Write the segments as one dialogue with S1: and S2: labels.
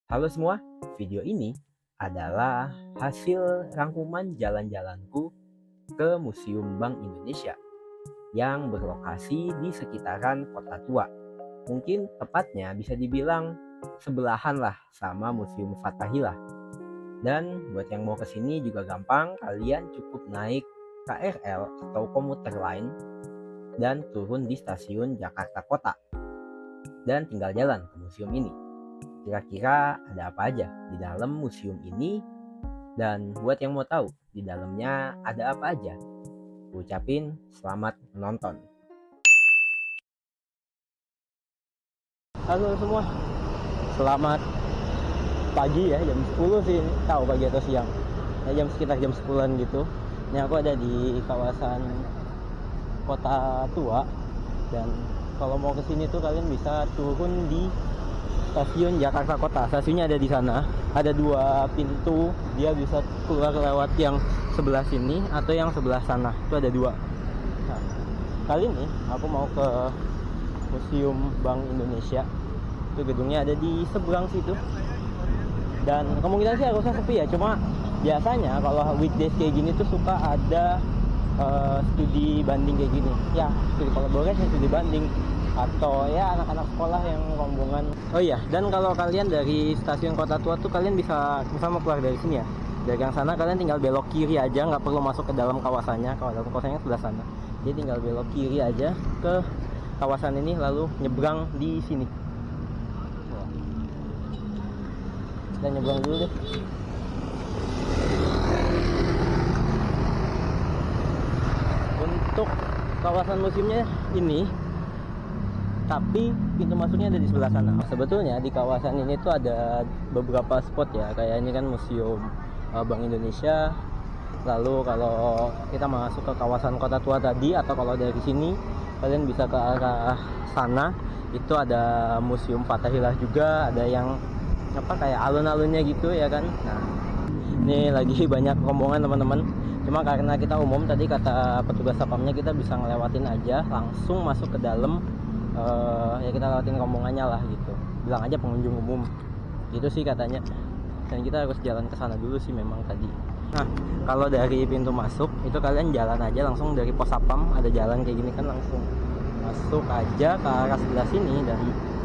S1: Halo semua, video ini adalah hasil rangkuman jalan-jalanku ke Museum Bank Indonesia yang berlokasi di sekitaran Kota Tua. Mungkin tepatnya bisa dibilang sebelahan lah sama Museum Fathahillah. Dan buat yang mau kesini juga gampang, kalian cukup naik KRL atau komuter lain dan turun di stasiun Jakarta Kota dan tinggal jalan ke museum ini. Kira-kira ada apa aja di dalam museum ini? Dan buat yang mau tahu di dalamnya ada apa aja, ucapin selamat menonton. Halo semua, selamat pagi ya, jam 10 sih, tahu pagi atau siang ya, sekitar jam 10-an gitu. Ini aku ada di kawasan Kota Tua, dan kalau mau kesini tuh kalian bisa turun di stasiun Jakarta Kota. Stasiunnya ada di sana. Ada dua pintu. Dia bisa keluar lewat yang sebelah sini atau yang sebelah sana. Itu ada dua. Nah, kali ini aku mau ke Museum Bank Indonesia. Itu gedungnya ada di seberang situ. Dan kemungkinan sih harusnya sepi ya. Cuma biasanya kalau weekdays kayak gini tuh suka ada studi banding kayak gini. Ya, studi kolaborasi, studi banding, atau ya anak-anak sekolah yang rombongan. Oh iya, dan kalau kalian dari stasiun Kota Tua tuh kalian bisa sama keluar dari sini ya. Dari yang sana kalian tinggal belok kiri aja, nggak perlu masuk ke dalam kawasannya. Kalau dalam kawasannya sebelah sana. Jadi tinggal belok kiri aja ke kawasan ini lalu nyebrang di sini. Kita nyebrang dulu deh. Untuk kawasan museumnya ini, tapi pintu masuknya ada di sebelah sana. Sebetulnya di kawasan ini tuh ada beberapa spot ya, kayak ini kan Museum Bank Indonesia. Lalu kalau kita masuk ke kawasan Kota Tua tadi, atau kalau dari sini kalian bisa ke arah sana, itu ada Museum Fathahillah juga, ada yang apa kayak alun-alunnya gitu ya kan. Nah, ini lagi banyak rombongan teman-teman. Cuma karena kita umum, tadi kata petugas satpamnya kita bisa ngelewatin aja, langsung masuk ke dalam. Ya kita lewatin rombongannya lah gitu, bilang aja pengunjung umum gitu sih katanya, dan kita harus jalan ke sana dulu sih memang tadi. Nah, kalau dari pintu masuk itu kalian jalan aja langsung dari pos satpam, ada jalan kayak gini kan, langsung masuk aja ke arah sebelah sini, dan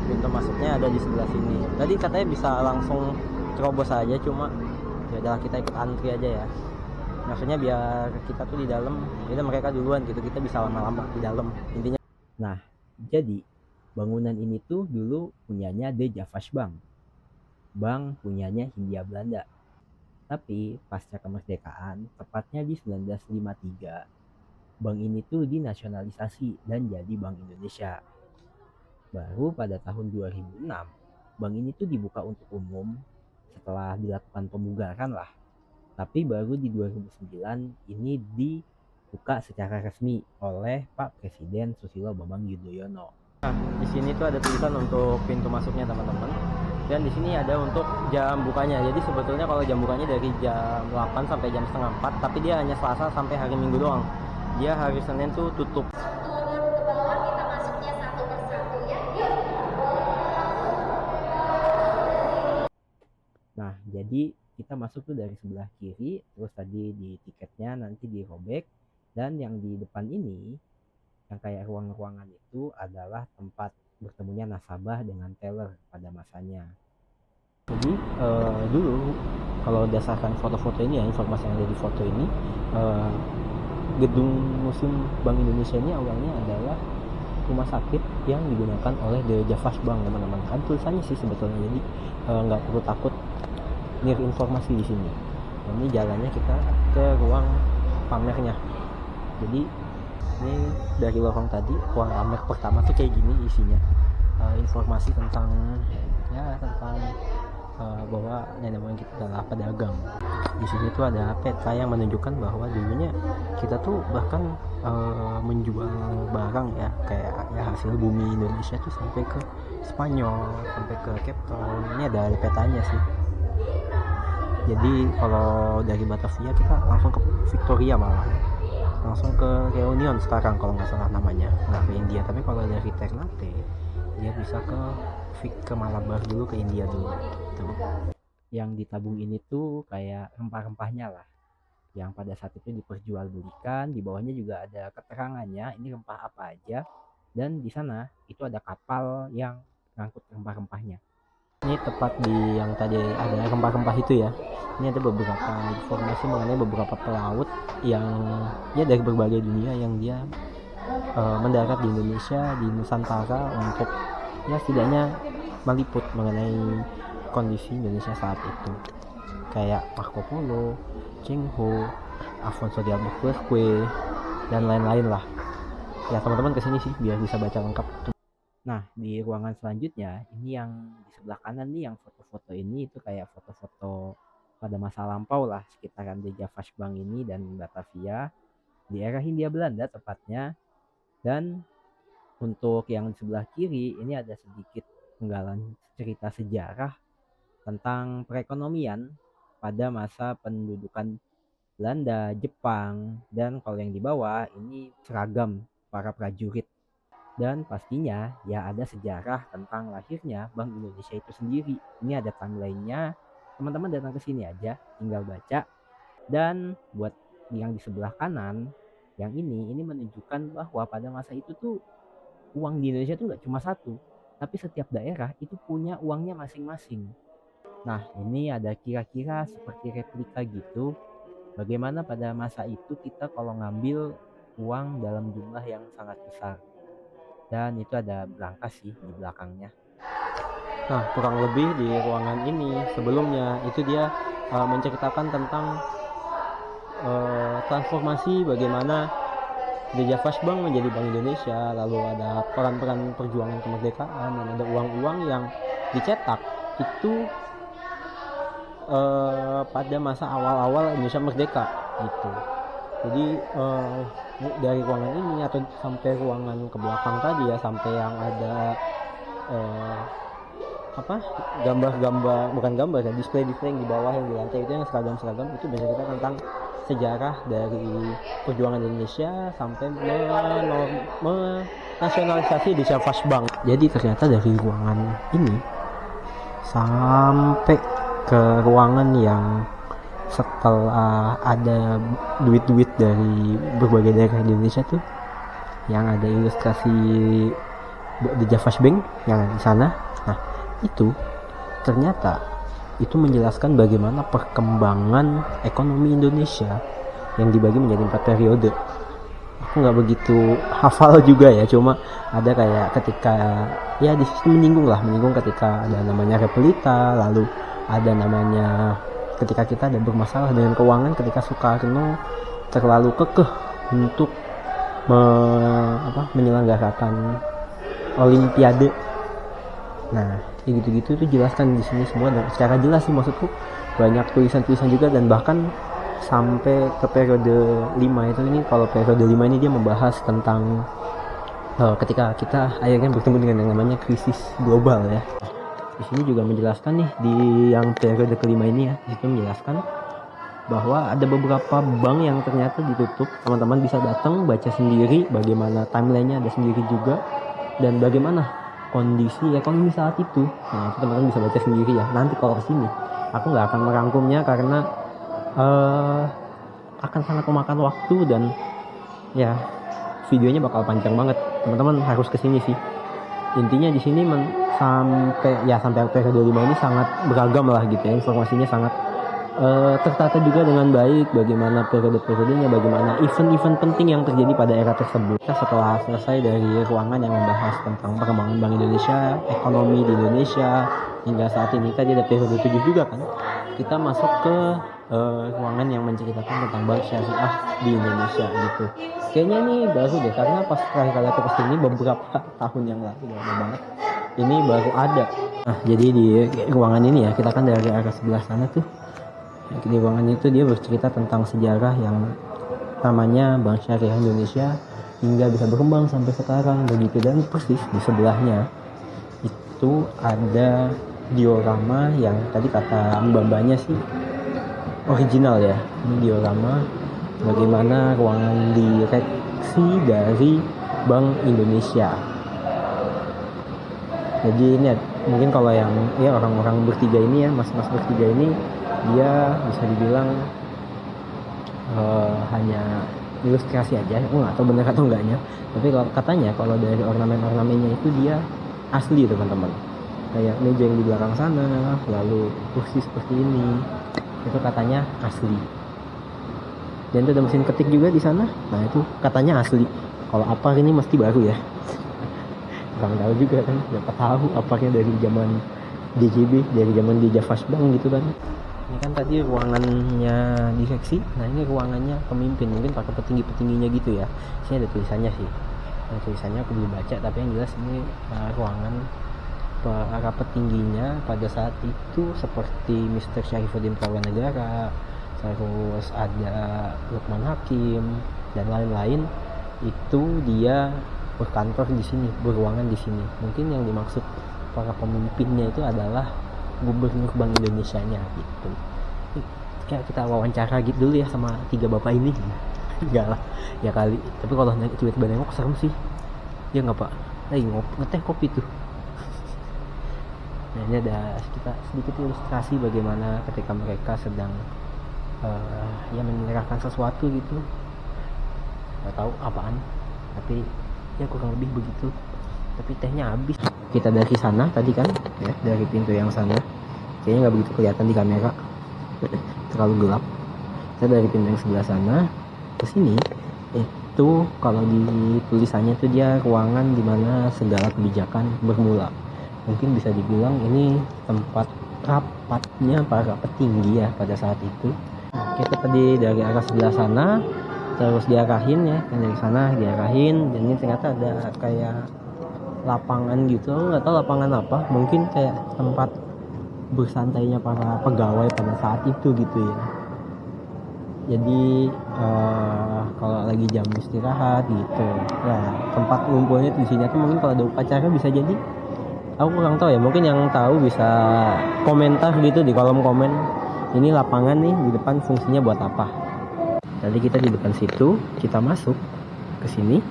S1: pintu masuknya ada di sebelah sini. Tadi katanya bisa langsung terobos aja, cuma ya udahlah kita ikut antri aja ya, maksudnya biar kita tuh di dalam, jadi mereka duluan gitu, kita bisa lama-lama di dalam intinya. Nah, jadi bangunan ini tuh dulu punyanya De Javas Bank. Bank punyanya Hindia Belanda. Tapi pasca kemerdekaan, tepatnya di 1953, bank ini tuh dinasionalisasi dan jadi Bank Indonesia. Baru pada tahun 2006, bank ini tuh dibuka untuk umum setelah dilakukan pemugaran lah. Tapi baru di 2009 ini dibuka secara resmi oleh Pak Presiden Susilo Bambang Yudhoyono. Nah, di sini tuh ada tulisan untuk pintu masuknya teman-teman. Dan di sini ada untuk jam bukanya. Jadi sebetulnya kalau jam bukanya dari jam 8 sampai jam setengah 4, tapi dia hanya Selasa sampai hari Minggu doang. Dia hari Senin tuh tutup. Nah, jadi kita masuk tuh dari sebelah kiri, terus tadi di tiketnya nanti dirobek, dan yang di depan ini yang kayak ruang-ruangan itu adalah tempat bertemunya nasabah dengan teller pada masanya. Jadi dulu kalau berdasarkan foto-foto ini ya, informasi yang ada di foto ini, gedung Museum Bank Indonesia ini awalnya adalah rumah sakit yang digunakan oleh De Javas Bank teman-teman. Kan tulisannya sih sebetulnya, jadi nggak perlu takut nih informasi di sini. Nah, ini jalannya kita ke ruang pamernya. Jadi ini dari lorong tadi, ruang pamer pertama tuh kayak gini isinya, informasi tentang bahwa nenek moyang kita adalah pedagang. Di sini tuh ada peta yang menunjukkan bahwa dulunya kita tuh bahkan menjual barang ya, kayak ya hasil bumi Indonesia tuh sampai ke Spanyol, sampai ke Cape Town. Ini ada petanya sih. Jadi kalau dari Batavia kita langsung ke Victoria, malah langsung ke Reunion sekarang kalau nggak salah namanya, nggak ke India. Tapi kalau dari Ternate dia bisa ke Malabar dulu, ke India dulu tuh.
S2: Yang ditabung ini tuh kayak rempah-rempahnya lah, yang pada saat itu diperjualbelikan. Di bawahnya juga ada keterangannya ini rempah apa aja, dan di sana itu ada kapal yang ngangkut rempah-rempahnya.
S1: Ini tepat di yang tadi ada rempah-rempah itu ya. Ini ada beberapa informasi mengenai beberapa pelaut yang ya dari berbagai dunia yang dia mendarat di Indonesia, di Nusantara, untuk ya setidaknya meliput mengenai kondisi Indonesia saat itu. Kayak Marco Polo, Cheng Ho, Afonso de Albuquerque, dan lain-lain lah. Ya teman-teman kesini sih biar bisa baca lengkap.
S2: Nah, di ruangan selanjutnya, ini yang di sebelah kanan nih, yang foto-foto ini itu kayak foto-foto pada masa lampau lah, sekitaran The Javash Bank ini dan Batavia, di era Hindia Belanda tepatnya. Dan untuk yang di sebelah kiri, ini ada sedikit penggalan cerita sejarah tentang perekonomian pada masa pendudukan Belanda, Jepang, dan kalau yang di bawah ini seragam para prajurit. Dan pastinya ya ada sejarah tentang lahirnya Bank Indonesia itu sendiri. Ini ada timelinenya, teman-teman datang ke sini aja, tinggal baca. Dan buat yang di sebelah kanan, yang ini menunjukkan bahwa pada masa itu tuh uang di Indonesia tuh nggak cuma satu, tapi setiap daerah itu punya uangnya masing-masing. Nah, ini ada kira-kira seperti replika gitu. Bagaimana pada masa itu kita kalau ngambil uang dalam jumlah yang sangat besar. Dan itu ada berangkas sih di belakangnya.
S1: Nah, kurang lebih di ruangan ini sebelumnya itu dia menceritakan tentang transformasi bagaimana The Javash Bank menjadi Bank Indonesia, lalu ada peran-peran perjuangan kemerdekaan, dan ada uang-uang yang dicetak itu pada masa awal-awal Indonesia merdeka gitu. Jadi dari ruangan ini atau sampai ruangan ke belakang tadi ya, sampai yang ada gambar-gambar, bukan gambar ya, display yang di bawah yang di lantai itu yang seragam-seragam, itu bercerita tentang sejarah dari perjuangan Indonesia sampai menasionalisasi di Javash Bank. Jadi ternyata dari ruangan ini sampai ke ruangan yang setelah ada duit-duit dari berbagai daerah di Indonesia tuh, yang ada ilustrasi The Javash Bank yang di sana. Nah, itu ternyata itu menjelaskan bagaimana perkembangan ekonomi Indonesia yang dibagi menjadi 4 periode. Aku nggak begitu hafal juga ya, cuma ada kayak ketika ya di situ menyinggung ketika ada namanya repelita, lalu ada namanya ketika kita ada bermasalah dengan keuangan, ketika Soekarno terlalu kekeh untuk menyelenggarakan Olimpiade. Nah, gitu-gitu itu jelaskan di sini semua dan secara jelas sih, maksudku banyak tulisan-tulisan juga, dan bahkan sampai ke periode 5 itu. Ini kalau periode 5 ini dia membahas tentang ketika kita akhirnya bertemu dengan yang namanya krisis global ya. Di sini juga menjelaskan nih di yang periode kelima ini ya, di situ menjelaskan bahwa ada beberapa bank yang ternyata ditutup. Teman-teman bisa datang baca sendiri bagaimana timelinenya, ada sendiri juga, dan bagaimana kondisi ekonomi saat itu. Nah, itu teman-teman bisa baca sendiri ya. Nanti kalau kesini aku nggak akan merangkumnya karena akan sangat memakan waktu, dan ya videonya bakal panjang banget. Teman-teman harus kesini sih. Intinya di sini sampai periode 5 ini sangat beragam lah gitu ya, informasinya sangat tertata juga dengan baik, bagaimana periode-periodenya, bagaimana event-event penting yang terjadi pada era tersebut. Kita setelah selesai dari ruangan yang membahas tentang perkembangan Bank Indonesia, ekonomi di Indonesia hingga saat ini, tadi ada periode 7 juga kan, kita masuk ke ruangan yang menceritakan tentang bank syariah di Indonesia gitu. Kayaknya ini baru deh, karena pas terakhir kali aku kesini beberapa tahun yang lalu, udah lama banget, ini baru ada. Nah, jadi di ruangan ini ya, kita kan dari arah sebelah sana tuh, di ruangan itu dia bercerita tentang sejarah yang namanya Bank Syariah Indonesia hingga bisa berkembang sampai sekarang begitu. Dan persis di sebelahnya itu ada diorama yang tadi kata mbak-mbaknya sih original ya. Ini diorama bagaimana ruangan direksi dari Bank Indonesia. Jadi ini Mungkin kalau yang ya orang-orang bertiga ini ya, mas-mas bertiga ini, dia bisa dibilang hanya ilustrasi aja. Aku nggak tahu benar atau enggaknya, tapi kalau katanya kalau dari ornamen-ornamennya itu dia asli teman-teman. Kayak meja yang di belakang sana, lalu kursi seperti ini, itu katanya asli. Dan itu ada mesin ketik juga di sana, nah itu katanya asli. Kalau apa ini mesti baru ya. Kurang tahu juga kan, dapat tahu apanya dari zaman DJB, dari zaman di Java Bank gitu kan. Ini kan tadi ruangannya direksi, nah ini ruangannya pemimpin, mungkin pakai petinggi-petingginya gitu ya. Sini ada tulisannya sih, nah, tulisannya aku belum baca, tapi yang jelas ini ruangan para petingginya pada saat itu seperti Mr. Syarifuddin Prawanegara, terus ada Lukman Hakim dan lain-lain. Itu dia berkantor di sini, berruangan di sini. Mungkin yang dimaksud para pemimpinnya itu adalah Gubernur Bank Indonesia-nya gitu. Kayak kita wawancara gitu dulu ya sama 3 bapak ini. Enggak lah, ya kali. Tapi kalau tiba-tiba nengok serem sih. Ya nggak pak, lagi ngeteh kopi tuh. Nah ini ada kita sedikit ilustrasi bagaimana ketika mereka sedang ya menyerahkan sesuatu gitu. Nggak tahu apaan, tapi ya kurang lebih begitu. Tapi tehnya habis. Kita dari sana tadi kan ya, dari pintu yang sana kayaknya nggak begitu kelihatan di kamera. Terlalu gelap. Kita dari pintu yang sebelah sana ke sini, itu kalau di tulisannya itu dia ruangan dimana segala kebijakan bermula. Mungkin bisa dibilang ini tempat rapatnya para petinggi ya pada saat itu. Kita tadi dari arah sebelah sana terus diarahin ya, dan dari sana diarahin, dan ini ternyata ada kayak lapangan gitu, nggak tahu lapangan apa, mungkin kayak tempat bersantainya para pegawai pada saat itu gitu ya. Jadi kalau lagi jam istirahat gitu ya, tempat ngumpulnya di sini tuh mungkin kalau ada upacara bisa jadi. Aku kurang tahu ya, mungkin yang tahu bisa komentar gitu di kolom komen. Ini lapangan nih di depan fungsinya buat apa. Tadi kita di depan situ, kita masuk ke sini,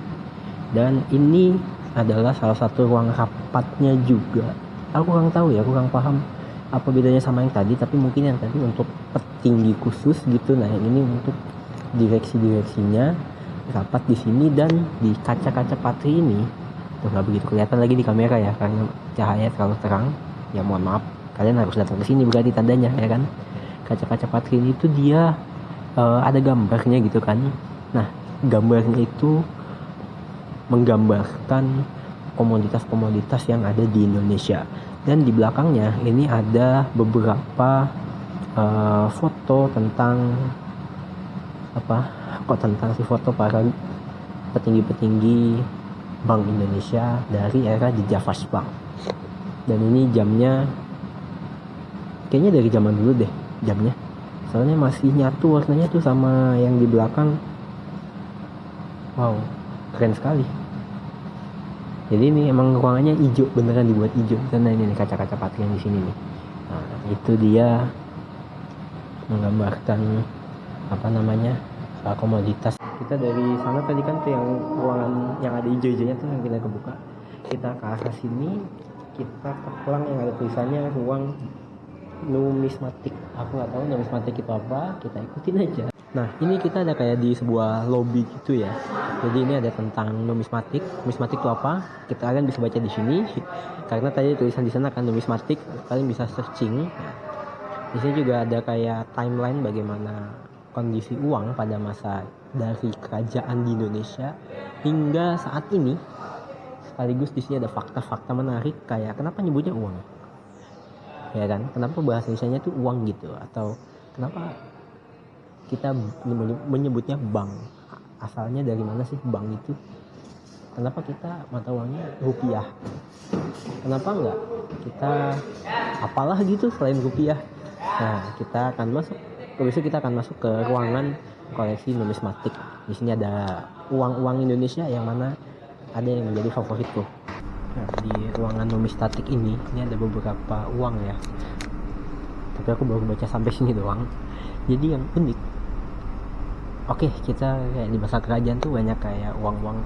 S1: dan ini adalah salah satu ruang rapatnya juga. Aku kurang tahu ya, kurang paham apa bedanya sama yang tadi, tapi mungkin yang tadi untuk petinggi khusus gitu. Nah yang ini untuk direksi-direksinya rapat di sini, dan di kaca-kaca patri ini tuh nggak begitu kelihatan lagi di kamera ya karena cahaya terlalu terang. Ya mohon maaf, kalian harus datang ke sini berarti tandanya ya kan. Kaca-kaca patri ini tuh dia ada gambarnya gitu kan. Nah gambarnya itu menggambarkan komoditas-komoditas yang ada di Indonesia, dan di belakangnya ini ada beberapa foto tentang tentang si foto para petinggi-petinggi Bank Indonesia dari era di Java Bank. Dan ini jamnya kayaknya dari zaman dulu deh jamnya, soalnya masih nyatu warnanya tuh sama yang di belakang. Wow, keren sekali. Jadi ini emang ruangannya hijau, beneran dibuat hijau. Karena ini nih kaca-kaca patri yang di sini nih. Nah, itu dia menggambarkan komoditas. Kita dari sana tadi kan tuh yang ruangan yang ada hijau-hijaunya tuh yang kita kebuka. Kita ke arah sini, kita ke pelang yang ada tulisannya ruang numismatik. Aku nggak tahu numismatik itu apa, kita ikutin aja. Nah ini kita ada kayak di sebuah lobby gitu ya. Jadi ini ada tentang numismatik. Numismatik itu apa? Kalian bisa baca di sini. Karena tadi tulisan di sana kan numismatik, kalian bisa searching. Di sini juga ada kayak timeline bagaimana kondisi uang pada masa dari kerajaan di Indonesia hingga saat ini. Sekaligus di sini ada fakta-fakta menarik kayak kenapa nyebutnya uang. Ya kan? Kenapa bahasa Indonesianya tuh uang gitu, atau kenapa kita menyebutnya bank? Asalnya dari mana sih bank itu? Kenapa kita mata uangnya rupiah? Kenapa enggak kita apalah gitu selain rupiah? Nah, kita akan masuk ke ruangan koleksi numismatik. Di sini ada uang-uang Indonesia yang mana ada yang menjadi favoritku. Nah, di ruangan numismatik ini ada beberapa uang ya. Tapi aku baru baca sampai sini doang. Jadi yang unik. Oke, kita kayak di masa kerajaan tuh banyak kayak uang-uang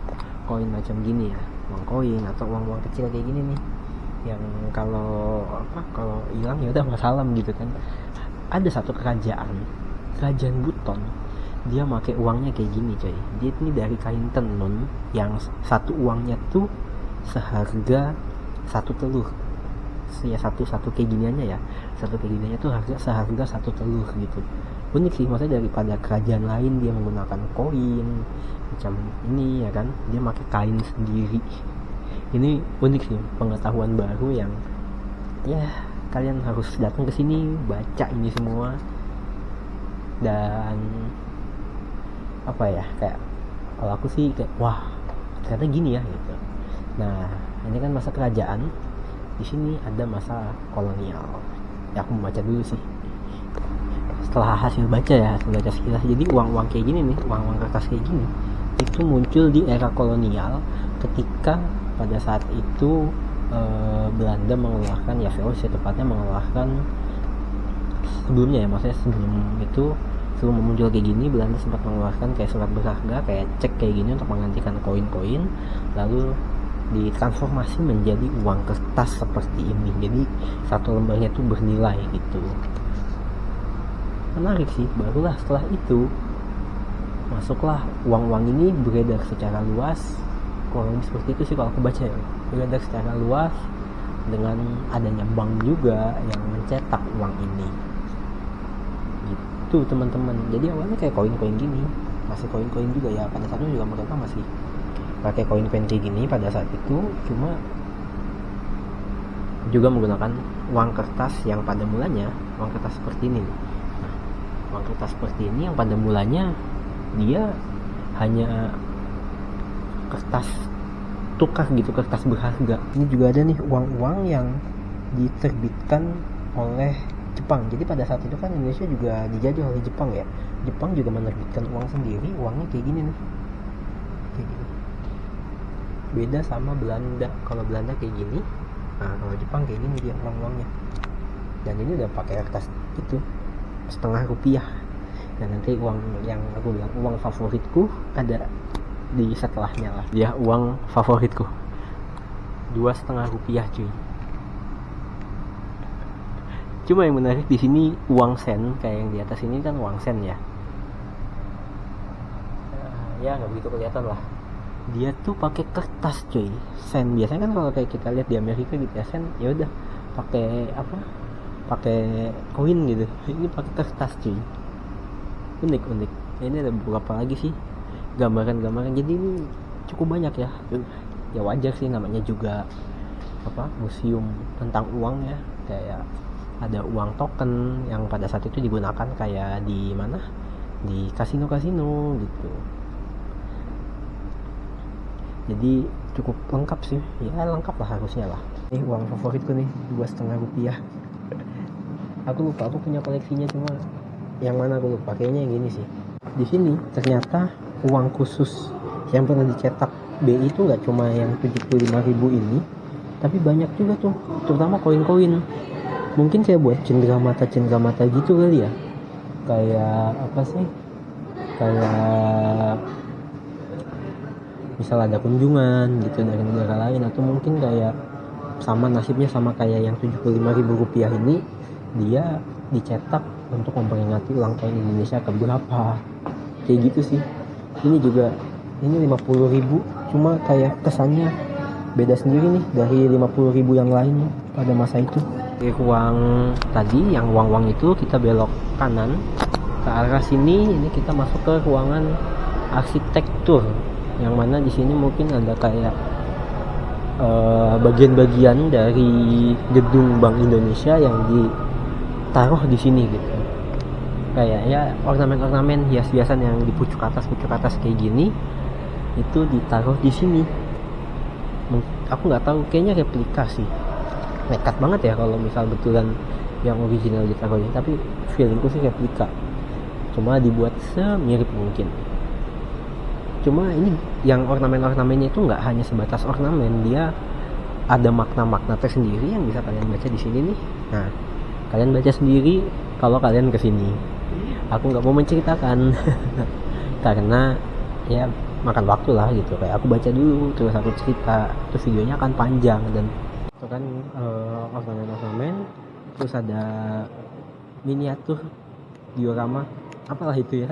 S1: koin macam gini ya. Uang koin atau uang-uang kecil kayak gini nih. yang kalau hilang ya udah masalah gitu kan. Ada satu kerajaan Buton, dia pakai uangnya kayak gini coy. Dia ini dari kain tenun yang satu uangnya tuh seharga satu telur. Ya satu kayak giniannya ya, satu kayak giniannya tuh seharga satu telur gitu. Unik sih, maksudnya daripada kerajaan lain dia menggunakan koin macam ini ya kan, dia pakai kain sendiri. Ini unik sih, pengetahuan baru yang ya kalian harus datang ke sini baca ini semua. Dan apa ya, kayak kalau aku sih kayak wah ternyata gini ya gitu. Nah ini kan masa kerajaan, di sini ada masa kolonial. Ya aku baca dulu sih. Setelah hasil baca sekilas, jadi uang kayak gini nih, uang kertas kayak gini itu muncul di era kolonial ketika pada saat itu Belanda mengeluarkan ya VOC tepatnya mengeluarkan sebelumnya ya, maksudnya sebelum muncul kayak gini, Belanda sempat mengeluarkan kayak surat berharga, kayak cek kayak gini untuk menggantikan koin-koin, lalu ditransformasi menjadi uang kertas seperti ini. Jadi satu lembarnya itu bernilai gitu. Menarik sih. Barulah setelah itu masuklah uang-uang ini beredar secara luas. Kurang lebih seperti itu sih kalau aku baca ya, beredar secara luas dengan adanya bank juga yang mencetak uang ini gitu teman-teman. Jadi awalnya kayak koin-koin gini, masih koin-koin juga ya, pada saat itu juga mereka masih pakai koin-koin kayak gini pada saat itu, cuma juga menggunakan uang kertas yang pada mulanya uang kertas seperti ini. Nah, uang kertas seperti ini yang pada mulanya dia hanya kertas tukar gitu, kertas berharga. Ini juga ada nih uang-uang yang diterbitkan oleh Jepang. Jadi pada saat itu kan Indonesia juga dijajah oleh Jepang ya. Jepang juga menerbitkan uang sendiri, uangnya kayak gini nih, kayak gini. Beda sama Belanda. Kalau Belanda kayak gini, nah kalau Jepang kayak gini dia uang-uangnya. Dan ini udah pakai kertas itu setengah rupiah. Dan nanti uang yang aku bilang uang favoritku ada di setelahnya lah. Dia uang favoritku 2,5 rupiah cuy. Cuma yang menarik di sini uang sen, kayak yang di atas ini kan uang sen ya. Ya nggak begitu kelihatan lah. Dia tuh pakai kertas cuy, sen. Biasanya kan kalau kayak kita lihat di Amerika gitu ya, sen ya udah pakai apa? Pakai koin gitu. Ini pakai kertas cuy. Unik. Ini ada beberapa lagi sih gambaran-gambaran. Jadi ini cukup banyak ya. Ya wajar sih, namanya juga apa? Museum tentang uang ya. Kayak ada uang token yang pada saat itu digunakan kayak di mana? Di kasino-kasino gitu. Jadi cukup lengkap sih. Ya lengkap lah harusnya lah. Ini uang favoritku nih, 2,5 rupiah. Aku lupa, aku punya koleksinya, cuma yang mana aku lupa. Kayaknya yang gini sih. Di sini ternyata uang khusus yang pernah dicetak BI itu nggak cuma yang 75.000 ini, tapi banyak juga tuh, terutama koin-koin. Mungkin kayak buat cenderamata gitu kali ya. Kayak apa sih? Kayak misal ada kunjungan gitu dari negara lain, atau mungkin kayak sama nasibnya sama kayak yang 75.000 rupiah ini, dia dicetak untuk memperingati ulang tahun Indonesia keberapa. Kayak gitu sih. Ini juga, ini 50.000, cuma kayak kesannya beda sendiri nih dari 50.000 yang lain pada masa itu. Di ruang tadi yang uang-uang itu kita belok kanan ke arah sini, ini kita masuk ke ruangan arsitektur, yang mana di sini mungkin ada kayak bagian-bagian dari gedung Bank Indonesia yang ditaruh di sini gitu. Kayak ya ornamen-ornamen hias-hiasan yang di pucuk atas kayak gini itu ditaruh di sini. Aku nggak tahu, kayaknya replika sih. Nekat banget ya kalau misal betulan yang original ditaruhnya, tapi feelingku sih replika, cuma dibuat semirip mungkin. Cuma ini yang ornamen-ornamennya itu nggak hanya sebatas ornamen, dia ada makna-makna tersendiri yang bisa kalian baca di sini nih. Nah, kalian baca sendiri kalau kalian kesini. Aku nggak mau menceritakan karena ya makan waktu lah gitu. Kayak aku baca dulu terus aku cerita, terus videonya akan panjang dan kan ornamen-ornamen, terus ada miniatur diorama apalah itu ya.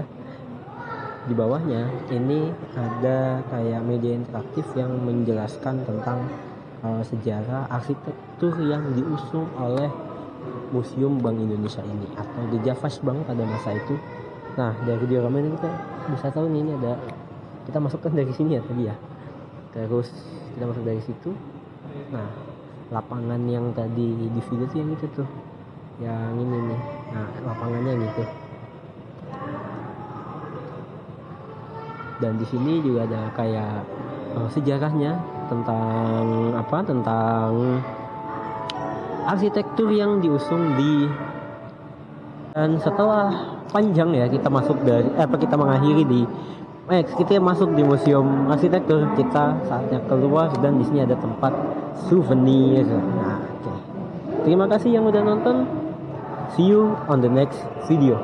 S1: Di bawahnya ini ada kayak media interaktif yang menjelaskan tentang sejarah arsitektur yang diusung oleh Museum Bank Indonesia ini atau The Javash Bank pada masa itu. Nah, dari diorama ini kita bisa tahu nih, ini ada, kita masukkan dari sini ya tadi ya, terus kita masuk dari situ. Nah, lapangan yang tadi di video tuh yang itu tuh, yang ini nih. Nah, lapangannya gitu. Dan di sini juga ada kayak sejarahnya tentang apa, tentang arsitektur yang diusung di. Dan setelah panjang ya kita masuk dari kita mengakhiri di kita masuk di museum arsitektur, kita saatnya keluar dan di sini ada tempat souvenir. Nah, oke. Terima kasih yang udah nonton. See you on the next video.